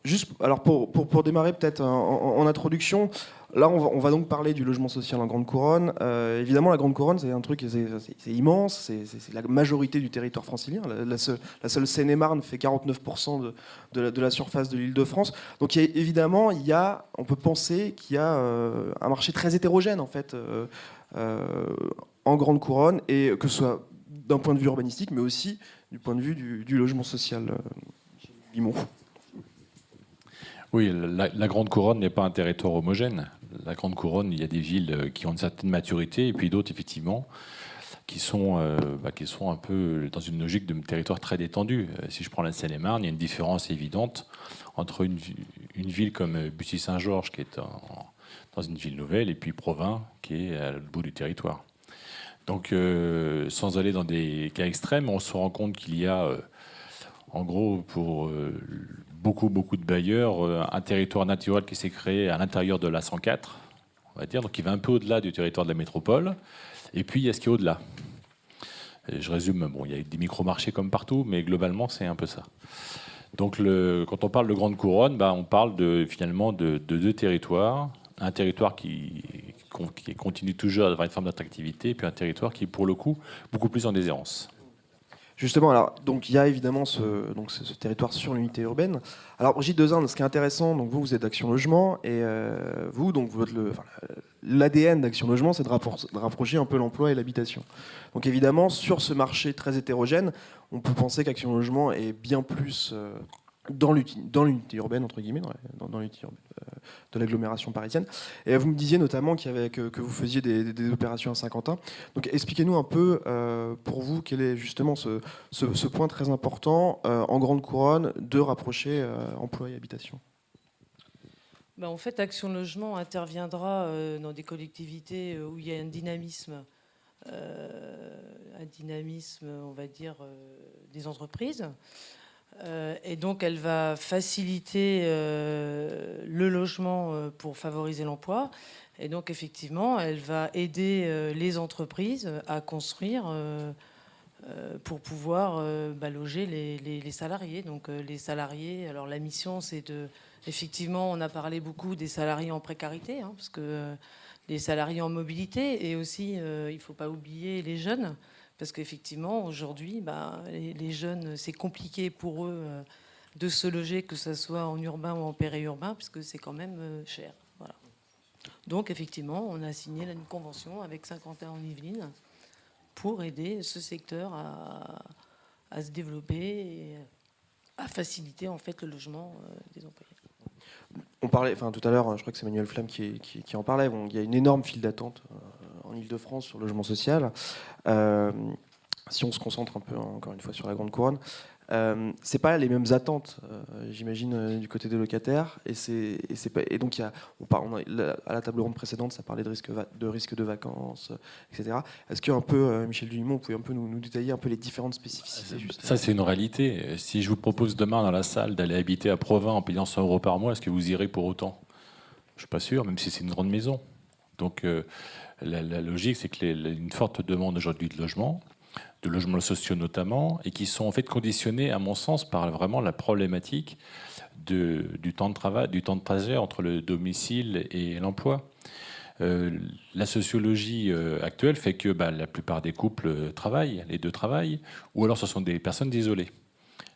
Juste, alors pour démarrer peut-être en introduction, là on va donc parler du logement social en Grande Couronne. Évidemment, la Grande Couronne, c'est un truc, c'est immense, c'est la majorité du territoire francilien. La seule Seine-et-Marne fait 49% de la surface de l'Île-de-France. Donc évidemment, on peut penser qu'il y a un marché très hétérogène en fait en Grande Couronne, et que ce soit d'un point de vue urbanistique, mais aussi du point de vue du logement social. Guimond. Oui, la Grande Couronne n'est pas un territoire homogène. La Grande Couronne, il y a des villes qui ont une certaine maturité et puis d'autres, effectivement, qui sont un peu dans une logique de territoire très détendu. Si je prends la Seine-et-Marne, il y a une différence évidente entre une ville comme Bussy-Saint-Georges, qui est dans une ville nouvelle, et puis Provins, qui est à l'autre bout du territoire. Donc, sans aller dans des cas extrêmes, on se rend compte qu'il y a, en gros, pour beaucoup de bailleurs, un territoire naturel qui s'est créé à l'intérieur de la 104, on va dire, donc il va un peu au-delà du territoire de la métropole. Et puis, il y a ce qui est au-delà. Et je résume, bon, il y a des micro-marchés comme partout, mais globalement, c'est un peu ça. Donc, quand on parle de Grande Couronne, on parle finalement de deux territoires. Un territoire qui continue toujours à avoir une forme d'attractivité, et puis un territoire qui est, pour le coup, beaucoup plus en déshérence. Justement, alors, donc il y a évidemment ce territoire sur l'unité urbaine. Alors, Brigitte Dezinde, ce qui est intéressant, donc vous êtes d'Action Logement, et vous, donc l'ADN d'Action Logement, c'est de rapprocher un peu l'emploi et l'habitation. Donc évidemment, sur ce marché très hétérogène, on peut penser qu'Action Logement est bien plus dans l'unité urbaine, entre guillemets, dans l'unité urbaine de l'agglomération parisienne. Et vous me disiez notamment que vous faisiez des opérations à Saint-Quentin. Donc expliquez-nous un peu, pour vous, quel est justement ce point très important en Grande Couronne de rapprocher emploi et habitation. En fait, Action Logement interviendra dans des collectivités où il y a un dynamisme, on va dire, des entreprises. Et donc, elle va faciliter le logement pour favoriser l'emploi. Et donc, effectivement, elle va aider les entreprises à construire pour pouvoir loger les salariés. Donc, les salariés, alors la mission, c'est de... Effectivement, on a parlé beaucoup des salariés en précarité, parce que les salariés en mobilité, et aussi, il ne faut pas oublier les jeunes. Parce qu'effectivement, aujourd'hui, les jeunes, c'est compliqué pour eux de se loger, que ce soit en urbain ou en périurbain, puisque c'est quand même cher. Voilà. Donc, effectivement, on a signé une convention avec Saint-Quentin-en-Yvelines pour aider ce secteur à se développer et à faciliter en fait le logement des employés. On parlait, tout à l'heure, je crois que c'est Manuel Flamme qui en parlait. Bon, il y a une énorme file d'attente en Ile-de-France sur le logement social. Si on se concentre un peu, encore une fois, sur la Grande Couronne, c'est pas les mêmes attentes, j'imagine, du côté des locataires. Et donc, à la table ronde précédente, ça parlait de risque de vacances, etc. Est-ce que, un peu, Michel Dulimont, vous pouvez un peu nous détailler un peu les différentes spécificités Ça, c'est une réalité. Si je vous propose demain dans la salle d'aller habiter à Provins en payant 100 € par mois, est-ce que vous irez pour autant? Je ne suis pas sûr, même si c'est une grande maison. Donc, la logique, c'est qu'il y a une forte demande aujourd'hui de logements sociaux notamment, et qui sont en fait conditionnés, à mon sens, par vraiment la problématique du temps de travail, du temps de trajet entre le domicile et l'emploi. La sociologie actuelle fait que la plupart des couples travaillent, les deux travaillent, ou alors ce sont des personnes isolées.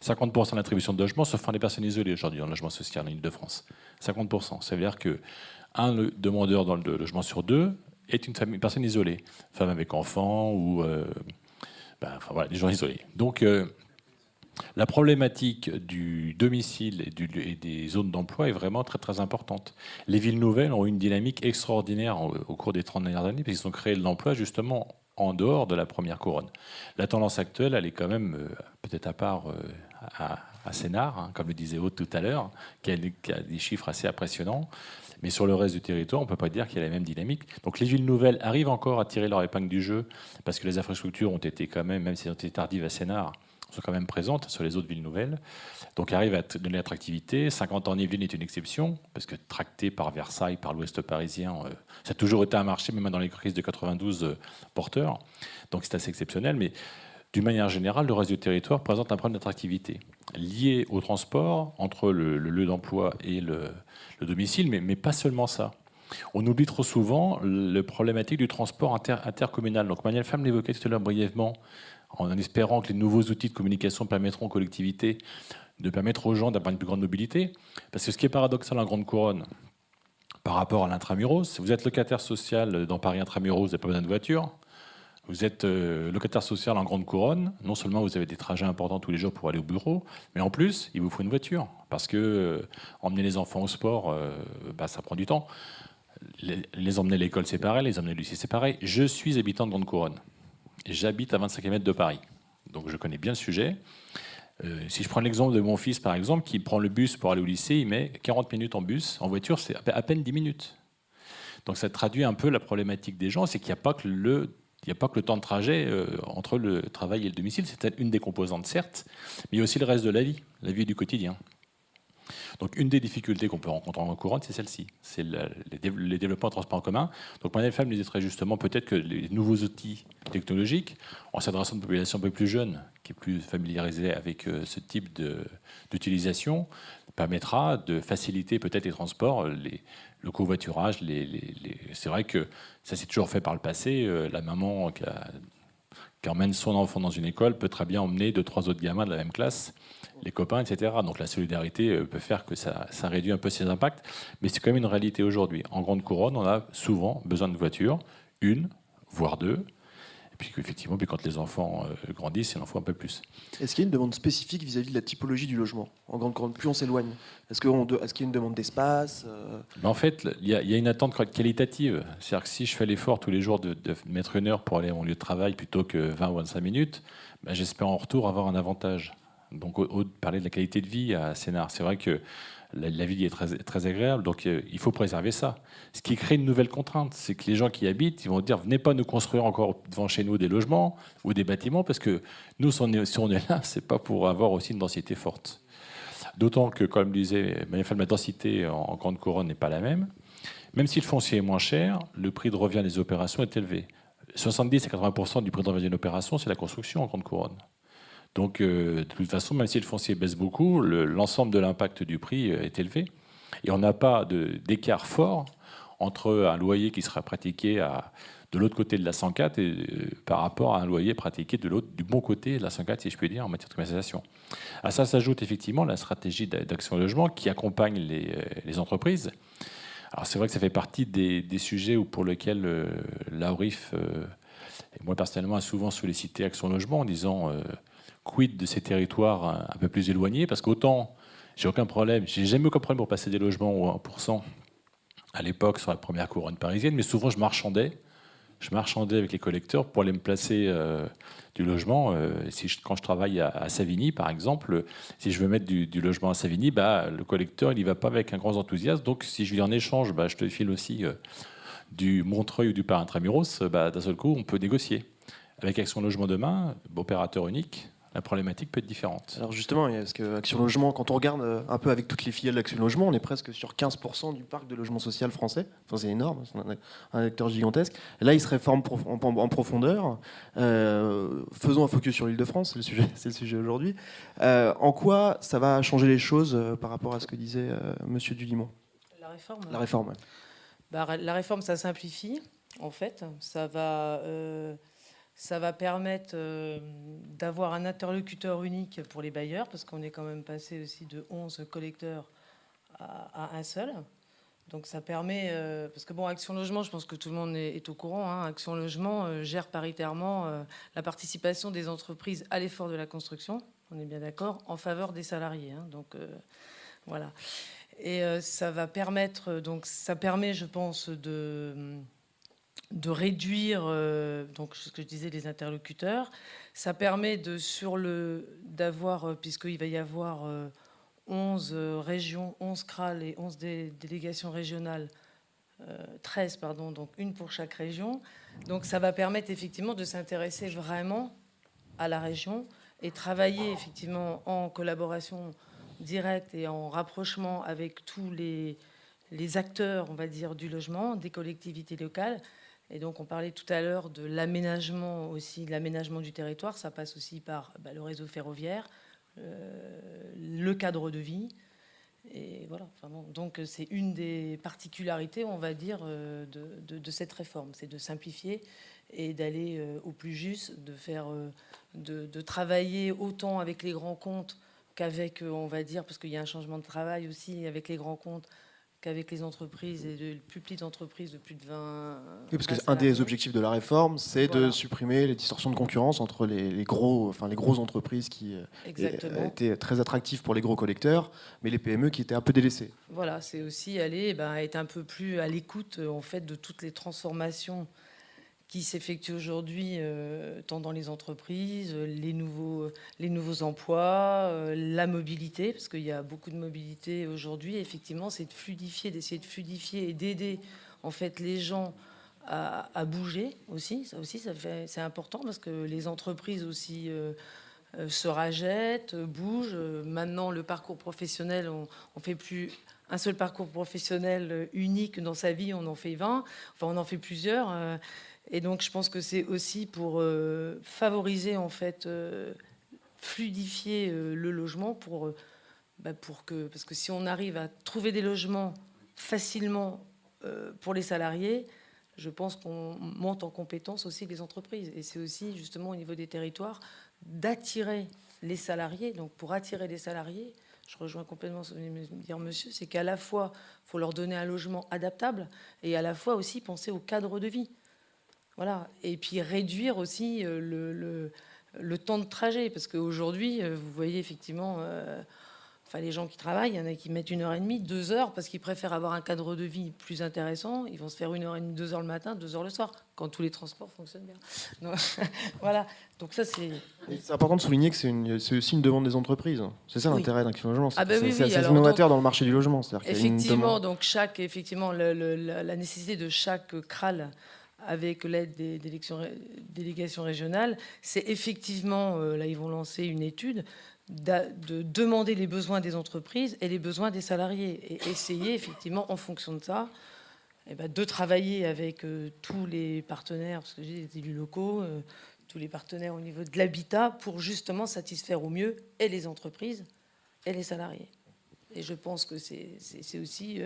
50% de l'attribution de logement se font des personnes isolées aujourd'hui dans le logement social en Ile-de-France. 50%. Ça veut dire qu'un demandeur dans le logement sur deux est une personne isolée, femme avec enfant ou des gens isolés. Donc la problématique du domicile et des zones d'emploi est vraiment très très importante. Les villes nouvelles ont une dynamique extraordinaire au cours des 30 dernières années, parce qu'ils ont créé de l'emploi justement en dehors de la première couronne. La tendance actuelle, elle est quand même, peut-être à part à Sénart, comme le disait Aude tout à l'heure, qui a des chiffres assez impressionnants. Mais sur le reste du territoire, on ne peut pas dire qu'il y a la même dynamique. Donc les villes nouvelles arrivent encore à tirer leur épingle du jeu, parce que les infrastructures ont été quand même si elles ont été tardives à Sénart, sont quand même présentes sur les autres villes nouvelles. Donc arrivent à donner l'attractivité. 50 ans en Yvelines est une exception, parce que tracté par Versailles, par l'Ouest parisien, ça a toujours été un marché, même dans les crises de 92, porteur. Donc c'est assez exceptionnel, mais d'une manière générale, le reste du territoire présente un problème d'attractivité. liées au transport entre le lieu d'emploi et le domicile, mais pas seulement ça. On oublie trop souvent la problématique du transport intercommunal. Donc Manuel Femme l'évoquait tout à l'heure brièvement, en espérant que les nouveaux outils de communication permettront aux collectivités de permettre aux gens d'avoir une plus grande mobilité. Parce que ce qui est paradoxal en Grande Couronne, par rapport à l'intramuros, si vous êtes locataire social dans Paris intramuros, vous n'avez pas besoin de voiture. Vous êtes locataire social en Grande Couronne, non seulement vous avez des trajets importants tous les jours pour aller au bureau, mais en plus, il vous faut une voiture. Parce que emmener les enfants au sport, ça prend du temps. Les emmener à l'école, c'est pareil. Les emmener au lycée, c'est pareil. Je suis habitant de Grande Couronne. J'habite à 25 km de Paris. Donc je connais bien le sujet. Si je prends l'exemple de mon fils, par exemple, qui prend le bus pour aller au lycée, il met 40 minutes en bus. En voiture, c'est à peine 10 minutes. Donc ça traduit un peu la problématique des gens, c'est qu'il n'y a pas que le temps de trajet entre le travail et le domicile. C'est peut-être une des composantes, certes, mais il y a aussi le reste de la vie du quotidien. Donc une des difficultés qu'on peut rencontrer en couronne, c'est celle-ci, c'est les développements en transport en commun. Donc Manuel Femme disait très justement peut-être que les nouveaux outils technologiques, en s'adressant à une population un peu plus jeune, qui est plus familiarisée avec ce type d'utilisation, permettra de faciliter peut-être les transports, le covoiturage. C'est vrai que ça s'est toujours fait par le passé. La maman qui emmène son enfant dans une école peut très bien emmener 2-3 autres gamins de la même classe, les copains, etc. Donc la solidarité peut faire que ça réduit un peu ses impacts, mais c'est quand même une réalité aujourd'hui. En Grande Couronne, on a souvent besoin de voitures, une, voire deux, et puis effectivement, quand les enfants grandissent, il en faut un peu plus. Est-ce qu'il y a une demande spécifique vis-à-vis de la typologie du logement en Grande Couronne? Plus on s'éloigne, est-ce qu'il y a une demande d'espace? En fait, il y a une attente qualitative. C'est-à-dire que si je fais l'effort tous les jours de mettre une heure pour aller à mon lieu de travail plutôt que 20 ou 25 minutes, j'espère en retour avoir un avantage. Donc, parler de la qualité de vie à Sénart, c'est vrai que la ville est très, très agréable, donc il faut préserver ça. Ce qui crée une nouvelle contrainte, c'est que les gens qui y habitent, ils vont dire, venez pas nous construire encore devant chez nous des logements ou des bâtiments, parce que nous, si on est là, c'est pas pour avoir aussi une densité forte. D'autant que, comme disait Manuel Femme, la densité en Grande Couronne n'est pas la même. Même si le foncier est moins cher, le prix de revient des opérations est élevé. 70 à 80% du prix de revient d'une opération, c'est la construction en Grande Couronne. Donc, de toute façon, même si le foncier baisse beaucoup, l'ensemble de l'impact du prix est élevé. Et on n'a pas d'écart fort entre un loyer qui sera pratiqué de l'autre côté de la 104 et par rapport à un loyer pratiqué du bon côté de la 104, si je puis dire, en matière de commercialisation. À ça s'ajoute effectivement la stratégie d'Action Logement qui accompagne les entreprises. Alors, c'est vrai que ça fait partie des sujets pour lesquels l'AORIF, et moi personnellement, a souvent sollicité Action Logement en disant quid de ces territoires un peu plus éloignés, parce qu'autant j'ai jamais aucun problème pour passer des logements au 1% à l'époque sur la première couronne parisienne, mais souvent je marchandais avec les collecteurs pour aller me placer du logement. Quand je travaille à Savigny, par exemple, si je veux mettre du logement à Savigny, le collecteur il y va pas avec un grand enthousiasme. Donc si je lui en échange, je te file aussi du Montreuil ou du Paris Intramuros, d'un seul coup on peut négocier. Avec Action Logement demain, opérateur unique, la problématique peut être différente. Alors justement, parce que Action Logement, quand on regarde un peu avec toutes les filiales d'Action Logement, on est presque sur 15% du parc de logement social français. Enfin, c'est énorme, c'est un acteur gigantesque. Et là, il se réforme en profondeur. Faisons un focus sur l'Île-de-France, c'est le sujet aujourd'hui. En quoi ça va changer les choses par rapport à ce que disait Monsieur Dulimont? La réforme. La réforme. La réforme, ça simplifie, en fait. Ça va permettre d'avoir un interlocuteur unique pour les bailleurs, parce qu'on est quand même passé aussi de 11 collecteurs à un seul. Donc ça permet, parce que Action Logement, je pense que tout le monde est au courant, hein, Action Logement gère paritairement la participation des entreprises à l'effort de la construction, on est bien d'accord, en faveur des salariés. Hein, donc voilà. Et ça permet, je pense, de réduire donc ce que je disais les interlocuteurs. Ça permet d'avoir, puisqu'il va y avoir 11 régions, 11 CRAL et 11 délégations régionales, 13 pardon, donc une pour chaque région. Donc ça va permettre effectivement de s'intéresser vraiment à la région et travailler effectivement en collaboration directe et en rapprochement avec tous les acteurs, on va dire, du logement, des collectivités locales. Et donc, on parlait tout à l'heure de l'aménagement aussi, de l'aménagement du territoire. Ça passe aussi par le réseau ferroviaire, le cadre de vie. Et voilà. Enfin bon, donc c'est une des particularités, on va dire, de cette réforme, c'est de simplifier et d'aller au plus juste, de travailler autant avec les grands comptes qu'avec, on va dire, parce qu'il y a un changement de travail aussi avec les grands comptes, qu'avec les entreprises et les plus petites entreprises de plus de 20. Oui, parce 20 qu'un des salariés. objectifs de la réforme, c'est de Voilà. supprimer les distorsions de concurrence entre les grosses entreprises qui Exactement. étaient très attractives pour les gros collecteurs, mais les PME qui étaient un peu délaissées. Voilà, c'est aussi aller être un peu plus à l'écoute en fait de toutes les transformations qui s'effectuent aujourd'hui, tant dans les entreprises, les nouveaux emplois, la mobilité, parce qu'il y a beaucoup de mobilité aujourd'hui. Effectivement, c'est d'essayer de fluidifier et d'aider en fait les gens à bouger aussi. Ça aussi, c'est important parce que les entreprises aussi se rajettent, bougent. Maintenant, le parcours professionnel, on fait plus un seul parcours professionnel unique dans sa vie, on en fait 20, enfin on en fait plusieurs. Et donc je pense que c'est aussi pour favoriser, en fait, fluidifier le logement parce que si on arrive à trouver des logements facilement pour les salariés, je pense qu'on monte en compétence aussi les entreprises. Et c'est aussi justement au niveau des territoires d'attirer les salariés. Donc pour attirer les salariés, je rejoins complètement ce que vient de dire monsieur, c'est qu'à la fois, il faut leur donner un logement adaptable et à la fois aussi penser au cadre de vie. Voilà. Et puis réduire aussi le temps de trajet. Parce qu'aujourd'hui, vous voyez effectivement, les gens qui travaillent, il y en a qui mettent 1h30, 2 heures, parce qu'ils préfèrent avoir un cadre de vie plus intéressant. Ils vont se faire 1h30, 2 heures le matin, 2 heures le soir, quand tous les transports fonctionnent bien. Donc, voilà. Donc ça, c'est... C'est important de souligner que c'est aussi une demande des entreprises. C'est ça Oui. l'intérêt d'Action Logement. Ah ben oui, c'est oui. assez Alors, innovateur dans le marché du logement. C'est-à-dire qu'il y a une effectivement, demande. donc la nécessité de chaque CRAL avec l'aide des délégations régionales, c'est effectivement, là ils vont lancer une étude, de demander les besoins des entreprises et les besoins des salariés et essayer effectivement en fonction de ça de travailler avec tous les partenaires, parce que j'ai des élus locaux, tous les partenaires au niveau de l'habitat pour justement satisfaire au mieux et les entreprises et les salariés. Et je pense que c'est aussi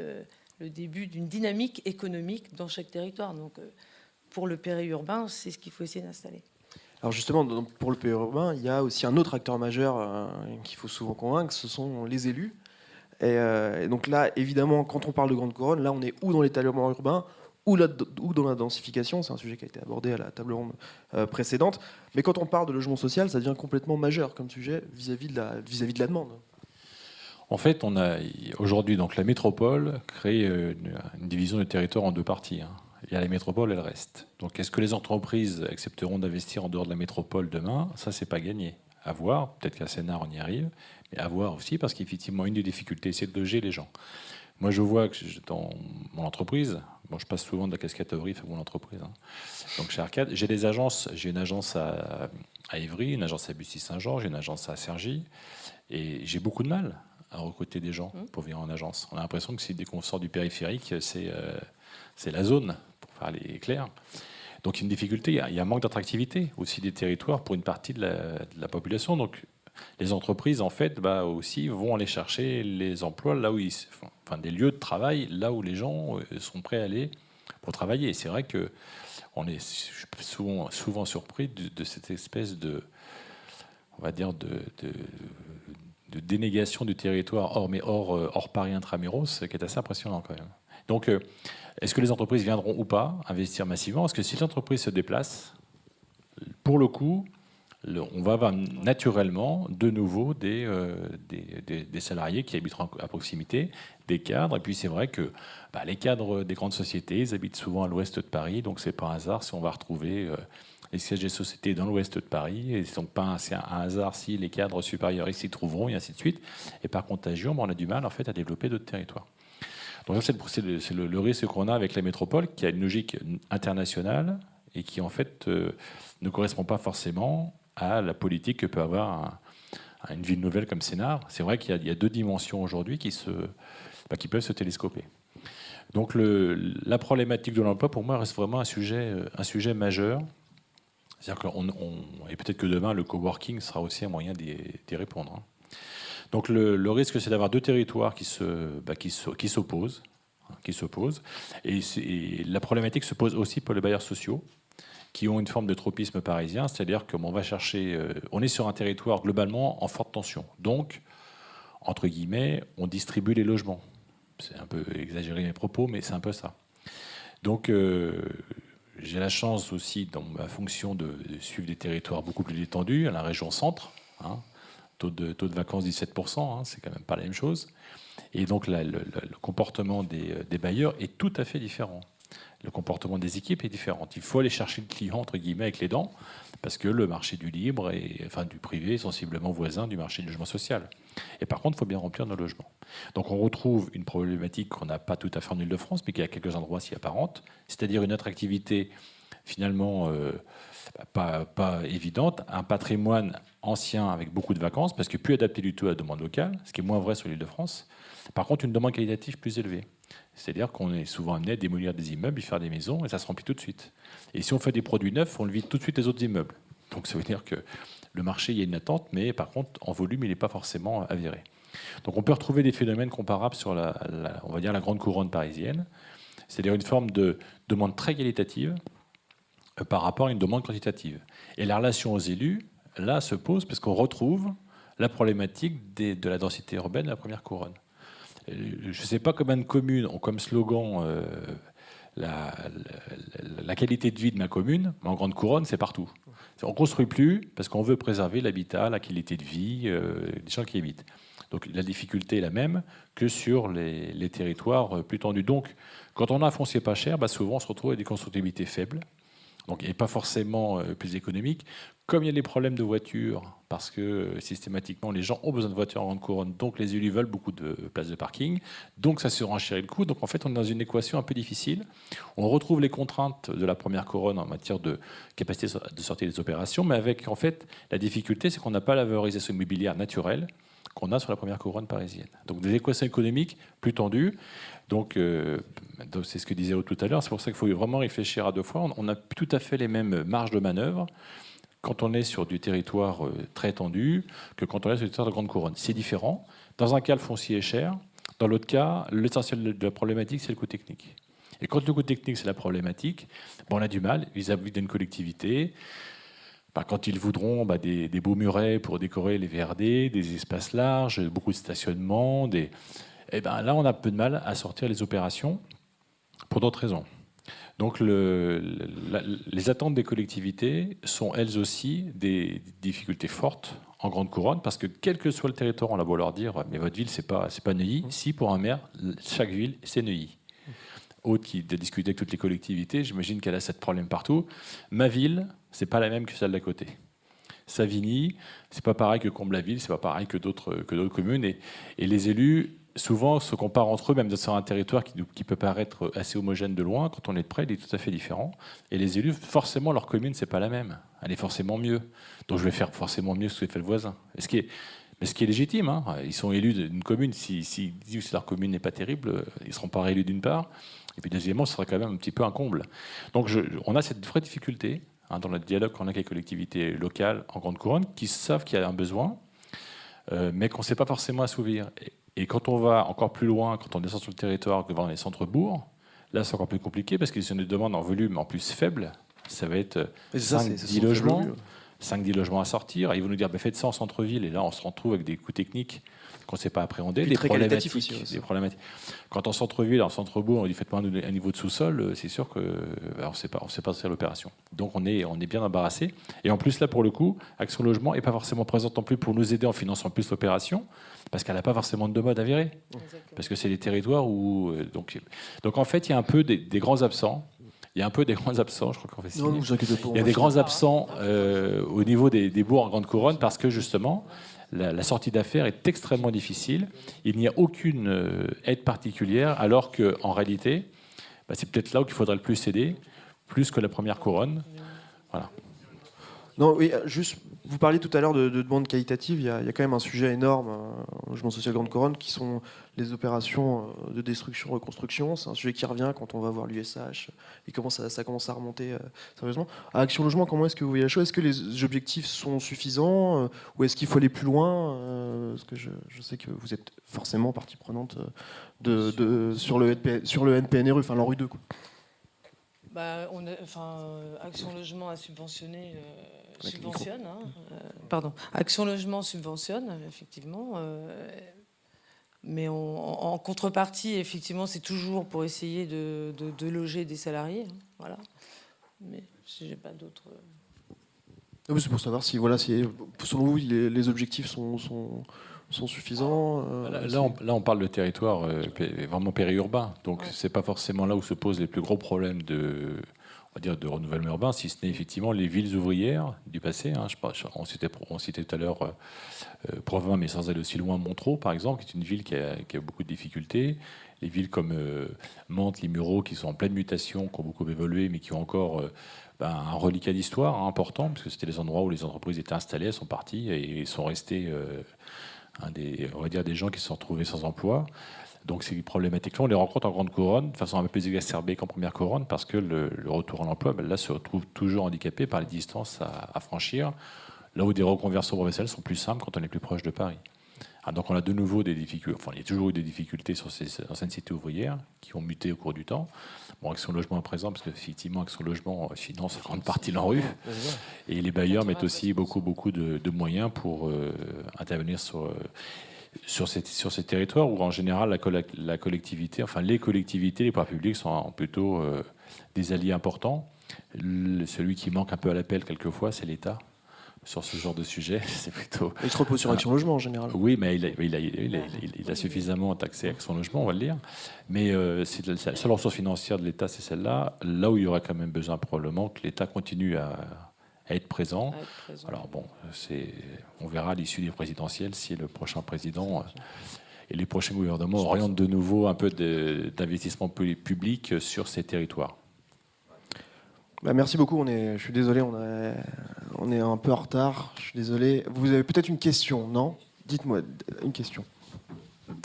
le début d'une dynamique économique dans chaque territoire. Donc, pour le périurbain, c'est ce qu'il faut essayer d'installer. Alors justement, donc pour le périurbain, il y a aussi un autre acteur majeur qu'il faut souvent convaincre, ce sont les élus. Et donc là, évidemment, quand on parle de grande couronne, là, on est ou dans l'étalement urbain ou dans la densification. C'est un sujet qui a été abordé à la table ronde précédente. Mais quand on parle de logement social, ça devient complètement majeur comme sujet vis-à-vis de la demande. En fait, on a aujourd'hui donc la métropole crée une division du territoire en deux parties. Il y a la métropole et le reste. Donc, est-ce que les entreprises accepteront d'investir en dehors de la métropole demain? Ça, c'est pas gagné. À voir. Peut-être qu'à Sénart, on y arrive. Mais à voir aussi, parce qu'effectivement, une des difficultés, c'est de loger les gens. Moi, je vois que dans mon entreprise, je passe souvent de la casquette à Brief à mon entreprise. Donc, chez Arcade, j'ai des agences. J'ai une agence à Évry, une agence à Bussy-Saint-Jean, j'ai une agence à Cergy. Et j'ai beaucoup de mal à recruter des gens pour venir en agence. On a l'impression que dès qu'on sort du périphérique, c'est la zone, pour faire les clairs. Donc il y a une difficulté, il y a un manque d'attractivité aussi des territoires pour une partie de la population. Donc les entreprises, en fait, aussi vont aller chercher les emplois là où des lieux de travail, là où les gens sont prêts à aller pour travailler. Et c'est vrai que on est souvent surpris de cette espèce de, on va dire, de dénégation du territoire hors Paris intramuros, qui est assez impressionnant quand même. Donc, est-ce que les entreprises viendront ou pas investir massivement? Parce que si l'entreprise se déplace, pour le coup, on va avoir naturellement de nouveau des salariés qui habiteront à proximité, des cadres. Et puis c'est vrai que les cadres des grandes sociétés, ils habitent souvent à l'ouest de Paris, donc c'est pas un hasard si on va retrouver les sièges des sociétés dans l'ouest de Paris. Et donc pas un hasard si les cadres supérieurs ici trouveront, et ainsi de suite. Et par contagion, on a du mal en fait à développer d'autres territoires. Donc c'est le risque qu'on a avec la métropole, qui a une logique internationale et qui en fait ne correspond pas forcément à la politique que peut avoir une ville nouvelle comme Sénart. C'est vrai qu'il y a deux dimensions aujourd'hui qui peuvent se télescoper. Donc la problématique de l'emploi, pour moi, reste vraiment un sujet majeur. C'est-à-dire et peut-être que demain, le coworking sera aussi un moyen d'y répondre. Donc le risque, c'est d'avoir deux territoires qui s'opposent. Et la problématique se pose aussi pour les bailleurs sociaux, qui ont une forme de tropisme parisien, c'est-à-dire qu'on va chercher... on est sur un territoire globalement en forte tension. Donc, entre guillemets, on distribue les logements. C'est un peu exagéré mes propos, mais c'est un peu ça. Donc, j'ai la chance aussi, dans ma fonction, de suivre des territoires beaucoup plus détendus, à la région centre. Taux de vacances 17%, c'est quand même pas la même chose. Et donc, le comportement des bailleurs est tout à fait différent. Le comportement des équipes est différent. Il faut aller chercher le client, entre guillemets, avec les dents, parce que le marché du libre, du privé, est sensiblement voisin du marché du logement social. Et par contre, il faut bien remplir nos logements. Donc on retrouve une problématique qu'on n'a pas tout à fait en Ile-de-France, mais qui à quelques endroits s'y apparente, c'est-à-dire une attractivité finalement pas évidente, un patrimoine ancien avec beaucoup de vacances, parce que plus adapté du tout à la demande locale, ce qui est moins vrai sur l'Île-de-France. Par contre, une demande qualitative plus élevée. C'est-à-dire qu'on est souvent amené à démolir des immeubles, y faire des maisons, et ça se remplit tout de suite. Et si on fait des produits neufs, on le vide tout de suite les autres immeubles. Donc ça veut dire que le marché, il y a une attente, mais par contre, en volume, il n'est pas forcément avéré. Donc on peut retrouver des phénomènes comparables sur on va dire la grande couronne parisienne, c'est-à-dire une forme de demande très qualitative par rapport à une demande quantitative. Et la relation aux élus, là, se pose parce qu'on retrouve la problématique de la densité urbaine de la première couronne. Je ne sais pas combien de communes ont comme slogan la qualité de vie de ma commune, mais en grande couronne, c'est partout. On ne construit plus parce qu'on veut préserver l'habitat, la qualité de vie des gens qui y habitent. Donc la difficulté est la même que sur les territoires plus tendus. Donc quand on a un foncier pas cher, souvent on se retrouve avec des constructibilités faibles. Donc, et pas forcément plus économique. Comme il y a des problèmes de voitures, parce que systématiquement les gens ont besoin de voitures en grande couronne, donc les élus veulent beaucoup de places de parking, donc ça surenchérit le coût. Donc en fait, on est dans une équation un peu difficile. On retrouve les contraintes de la première couronne en matière de capacité de sortie des opérations, mais avec en fait la difficulté, c'est qu'on n'a pas la valorisation immobilière naturelle qu'on a sur la première couronne parisienne. Donc des équations économiques plus tendues. Donc c'est ce que disait Aude tout à l'heure. C'est pour ça qu'il faut vraiment réfléchir à deux fois. On n'a tout à fait les mêmes marges de manœuvre quand on est sur du territoire très tendu que quand on est sur du territoire de grande couronne. C'est différent. Dans un cas, le foncier est cher. Dans l'autre cas, l'essentiel de la problématique, c'est le coût technique. Et quand le coût technique, c'est la problématique, on a du mal vis-à-vis d'une collectivité. Quand ils voudront des beaux murets pour décorer les VRD, des espaces larges, beaucoup de stationnement, là, on a peu de mal à sortir les opérations pour d'autres raisons. Donc les attentes des collectivités sont elles aussi des difficultés fortes en grande couronne, parce que quel que soit le territoire, on a beau leur dire mais votre ville, c'est pas Neuilly. Si, pour un maire, chaque ville, c'est Neuilly. Aude qui a discuté avec toutes les collectivités, j'imagine qu'elle a ce problème partout. Ma ville, c'est pas la même que celle d'à côté. Savigny, c'est pas pareil que Comble-la-Ville, c'est pas pareil que d'autres communes. Et les élus, souvent, se comparent entre eux, même sur un territoire qui peut paraître assez homogène de loin. Quand on est de près, il est tout à fait différent. Et les élus, forcément, leur commune, c'est pas la même. Elle est forcément mieux. Donc je vais faire forcément mieux ce que fait le voisin. Ce qui est légitime. Ils sont élus d'une commune. S'ils disent que leur commune n'est pas terrible, ils ne seront pas réélus d'une part. Et puis deuxièmement, ce serait quand même un petit peu un comble. Donc on a cette vraie difficulté dans notre dialogue qu'on a avec les collectivités locales en grande couronne, qui savent qu'il y a un besoin, mais qu'on ne sait pas forcément assouvir. Et quand on va encore plus loin, quand on descend sur le territoire, que dans les centres-bourgs, là c'est encore plus compliqué, parce qu'ils ont des demandes en volume en plus faible. Ça va être 5-10 logements. 5-10 logements à sortir. Ils vont nous dire faites ça en centre-ville. Et là, on se retrouve avec des coûts techniques qu'on ne sait pas appréhender, des problématiques, aussi. Quand en centre-ville, en centre-bourg, on dit faites-moi un niveau de sous-sol, c'est sûr qu'on ne sait pas faire l'opération. Donc on est bien embarrassé. Et en plus, là, pour le coup, Action Logement n'est pas forcément présente non plus pour nous aider en finançant plus l'opération, parce qu'elle n'a pas forcément de mode avéré. Parce que c'est des territoires où... Donc en fait, il y a un peu des grands absents. Il y a un peu des grands absents, je crois qu'on fait signer. Il y a des grands absents au niveau des bourgs en grande couronne, parce que justement, la sortie d'affaires est extrêmement difficile. Il n'y a aucune aide particulière, alors qu'en réalité, c'est peut-être là où il faudrait le plus aider, plus que la première couronne. Voilà. Non, oui, juste, vous parliez tout à l'heure de demande qualitative. Il y a quand même un sujet énorme au logement social Grande Couronne qui sont les opérations de destruction, reconstruction. C'est un sujet qui revient quand on va voir l'USH et comment ça commence à remonter sérieusement. À Action Logement, comment est-ce que vous voyez la chose? Est-ce que les objectifs sont suffisants ou est-ce qu'il faut aller plus loin parce que je sais que vous êtes forcément partie prenante sur le NPNRU, enfin l'ANRU 2, quoi. Bah, Action Logement a subventionné, subventionne. Pardon. Action Logement subventionne, effectivement. Mais en contrepartie, effectivement, c'est toujours pour essayer de loger des salariés. Voilà. Mais j'ai pas d'autres. C'est pour savoir si, voilà, si selon vous, les objectifs sont suffisants. Là, on parle de territoire vraiment périurbain. Donc, c'est pas forcément là où se posent les plus gros problèmes on va dire, de renouvellement urbain, si ce n'est effectivement les villes ouvrières du passé. On citait tout à l'heure Provins, mais sans aller aussi loin, Montreux, par exemple, qui est une ville qui a beaucoup de difficultés. Les villes comme Mantes, les Mureaux, qui sont en pleine mutation, qui ont beaucoup évolué, mais qui ont encore un reliquat d'histoire important, parce que c'était les endroits où les entreprises étaient installées, elles sont parties et sont restées on va dire des gens qui se sont retrouvés sans emploi. Donc ces problématiques-là, on les rencontre en Grande Couronne de façon un peu plus exacerbée qu'en Première Couronne, parce que le retour à l'emploi, là, se retrouve toujours handicapé par les distances à franchir, là où des reconversions professionnelles sont plus simples quand on est plus proche de Paris. Donc on a de nouveau des difficultés, il y a toujours eu des difficultés sur ces anciennes cités ouvrières qui ont muté au cours du temps. Bon, Action Logement est présent, parce qu'effectivement, Action Logement finance en grande partie l'ANRU. Et les bailleurs mettent aussi beaucoup de moyens pour intervenir sur ces territoires où, en général, la collectivité, enfin les collectivités, les pouvoirs publics sont plutôt des alliés importants. Celui qui manque un peu à l'appel, quelquefois, c'est l'État. Sur ce genre de sujet, c'est plutôt. Il se repose sur Action Logement en général. Oui, mais il a suffisamment taxé Action Logement, on va le dire. Mais c'est la seule ressource financière de l'État, c'est celle-là. Là où il y aurait quand même besoin probablement que l'État continue à être présent. Alors bon, on verra à l'issue des présidentielles si le prochain président et les prochains gouvernements orientent de nouveau un peu d'investissement public sur ces territoires. Merci beaucoup. Je suis désolé, on est un peu en retard. Je suis désolé. Vous avez peut-être une question, non? Dites-moi une question.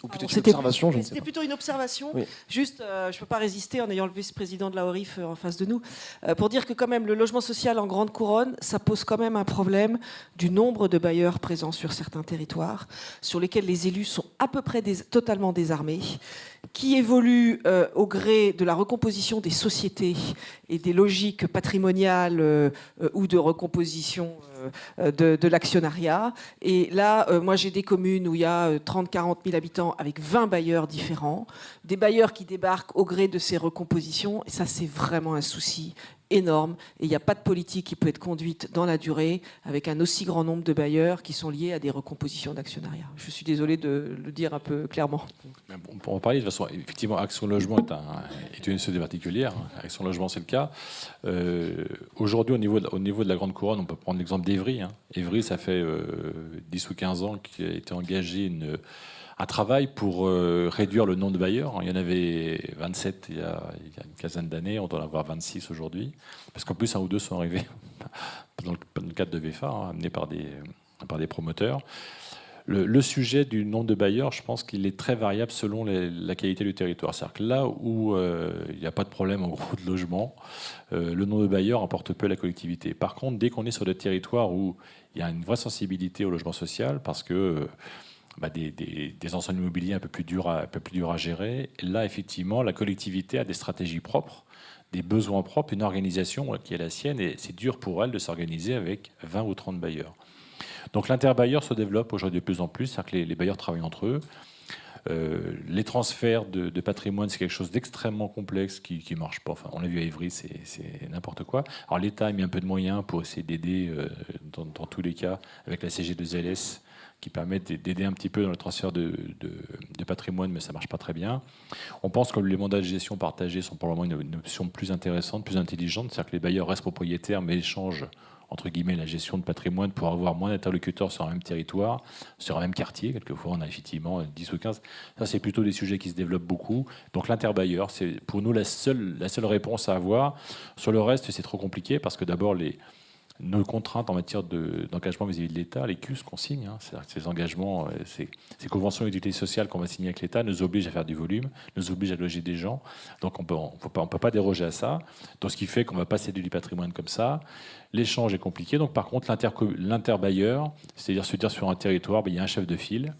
Ou peut-être une observation, je ne sais pas. C'était plutôt une observation. Oui. Juste, je ne peux pas résister en ayant le vice-président de la ORIF en face de nous, pour dire que quand même le logement social en Grande Couronne, ça pose quand même un problème du nombre de bailleurs présents sur certains territoires, sur lesquels les élus sont à peu près totalement désarmés, qui évoluent au gré de la recomposition des sociétés et des logiques patrimoniales ou de recomposition de l'actionnariat. Et là, moi, j'ai des communes où il y a 30-40 000 habitants avec 20 bailleurs différents, des bailleurs qui débarquent au gré de ces recompositions. Et ça, c'est vraiment un souci énorme. Et il n'y a pas de politique qui peut être conduite dans la durée avec un aussi grand nombre de bailleurs qui sont liés à des recompositions d'actionnariat. Je suis désolé de le dire un peu clairement. Pour en parler, de toute façon, effectivement, Action Logement est une société particulière. Action Logement, c'est le cas. Aujourd'hui, au niveau de la Grande Couronne, on peut prendre l'exemple d'Evry. Evry, ça fait 10 ou 15 ans qu'il a été engagé un travail pour réduire le nombre de bailleurs. Il y en avait 27 il y a une quinzaine d'années, on doit en avoir 26 aujourd'hui. Parce qu'en plus, un ou deux sont arrivés dans le cadre de VEFA, amenés par des promoteurs. Le sujet du nombre de bailleurs, je pense qu'il est très variable selon la qualité du territoire. C'est-à-dire que là où il n'y a pas de problème en gros de logement, le nombre de bailleurs importe peu à la collectivité. Par contre, dès qu'on est sur des territoires où il y a une vraie sensibilité au logement social, parce que des ensembles immobiliers un peu plus durs à gérer, là, effectivement, la collectivité a des stratégies propres, des besoins propres, une organisation qui est la sienne, et c'est dur pour elle de s'organiser avec 20 ou 30 bailleurs. Donc l'interbailleur se développe aujourd'hui de plus en plus, c'est-à-dire que les bailleurs travaillent entre eux. Les transferts de patrimoine, c'est quelque chose d'extrêmement complexe qui ne marche pas. Enfin, on l'a vu à Évry, c'est n'importe quoi. Alors l'État a mis un peu de moyens pour essayer d'aider dans tous les cas avec la CG2LS qui permettent d'aider un petit peu dans le transfert de patrimoine, mais ça ne marche pas très bien. On pense que les mandats de gestion partagés sont probablement une option plus intéressante, plus intelligente, c'est-à-dire que les bailleurs restent propriétaires mais échangent entre guillemets la gestion de patrimoine pour avoir moins d'interlocuteurs sur un même territoire, sur un même quartier. Quelquefois, on a effectivement 10 ou 15. Ça, c'est plutôt des sujets qui se développent beaucoup. Donc l'interbailleur, c'est pour nous la seule réponse à avoir. Sur le reste, c'est trop compliqué parce que d'abord, nos contraintes en matière d'engagement vis-à-vis de l'État, les CUS qu'on signe, hein, c'est-à-dire que ces engagements, ces conventions d'utilité sociale qu'on va signer avec l'État nous obligent à faire du volume, nous obligent à loger des gens. Donc on peut pas déroger à ça. Donc ce qui fait qu'on ne va pas céder du patrimoine comme ça. L'échange est compliqué. Donc par contre, l'interbailleur, c'est-à-dire se dire sur un territoire, il y a un chef de file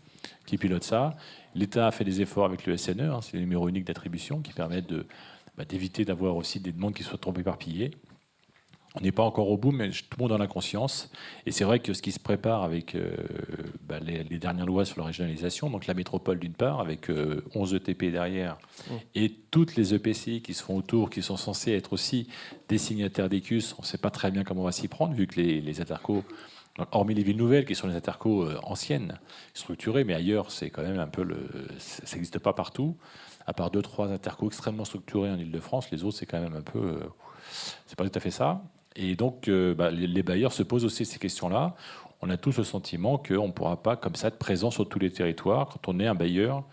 qui pilote ça. L'État a fait des efforts avec le SNE, hein, c'est le numéro unique d'attribution, qui permettent d'éviter d'avoir aussi des demandes qui soient trop éparpillées. On n'est pas encore au bout, mais tout le monde en a conscience. Et c'est vrai que ce qui se prépare avec les dernières lois sur la régionalisation, donc la métropole d'une part, avec 11 ETP derrière, et toutes les EPCI qui se font autour, qui sont censés être aussi des signataires des CUS, on ne sait pas très bien comment on va s'y prendre, vu que les intercos, hormis les villes nouvelles, qui sont les intercos anciennes, structurées, mais ailleurs, c'est quand même un peu ça n'existe pas partout, à part 2-3 intercos extrêmement structurés en Ile-de-France, les autres, c'est quand même un peu... c'est pas tout à fait ça. Et donc, les bailleurs se posent aussi ces questions-là. On a tous le sentiment qu'on ne pourra pas, comme ça, être présent sur tous les territoires quand on est un bailleur,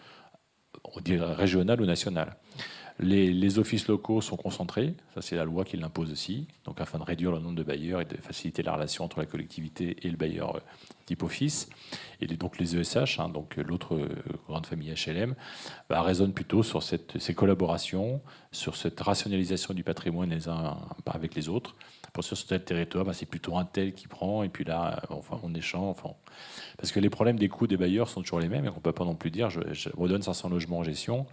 on dirait régional ou national. Les offices locaux sont concentrés, ça c'est la loi qui l'impose aussi, donc afin de réduire le nombre de bailleurs et de faciliter la relation entre la collectivité et le bailleur type office. Et donc les ESH, hein, donc l'autre grande famille HLM, raisonnent plutôt sur ces collaborations, sur cette rationalisation du patrimoine les uns avec les autres. Pour sur tel territoire, c'est plutôt un tel qui prend, et puis là, on échange. Parce que les problèmes des coûts des bailleurs sont toujours les mêmes, et on ne peut pas non plus dire je redonne 500 logements en gestion.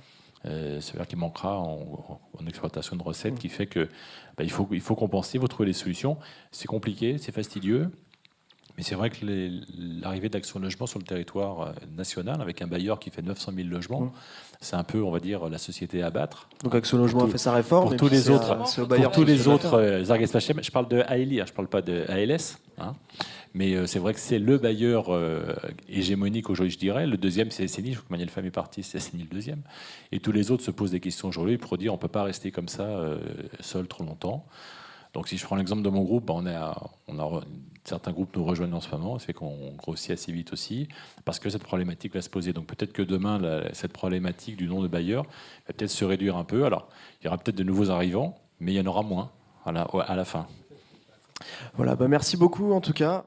C'est-à-dire qu'il manquera en exploitation de recettes, qui fait que il faut compenser, il faut trouver des solutions. C'est compliqué, c'est fastidieux, mais c'est vrai que l'arrivée d'Action Logement sur le territoire national, avec un bailleur qui fait 900 000 logements, c'est un peu, on va dire, la société à abattre. Donc Action Logement a fait sa réforme. Pour tous les autres, je parle de ALI, je ne parle pas de ALS. Hein. Mais c'est vrai que c'est le bailleur hégémonique aujourd'hui, je dirais. Le deuxième, c'est SNI. Je crois que Manuel Femme est parti, c'est SNI le deuxième. Et tous les autres se posent des questions aujourd'hui pour dire on ne peut pas rester comme ça, seul trop longtemps. Donc si je prends l'exemple de mon groupe, certains groupes nous rejoignent en ce moment, ça fait qu'on grossit assez vite aussi, parce que cette problématique va se poser. Donc peut-être que demain, cette problématique du nombre de bailleurs va peut-être se réduire un peu. Alors, il y aura peut-être de nouveaux arrivants, mais il y en aura moins à la fin. Voilà, merci beaucoup en tout cas.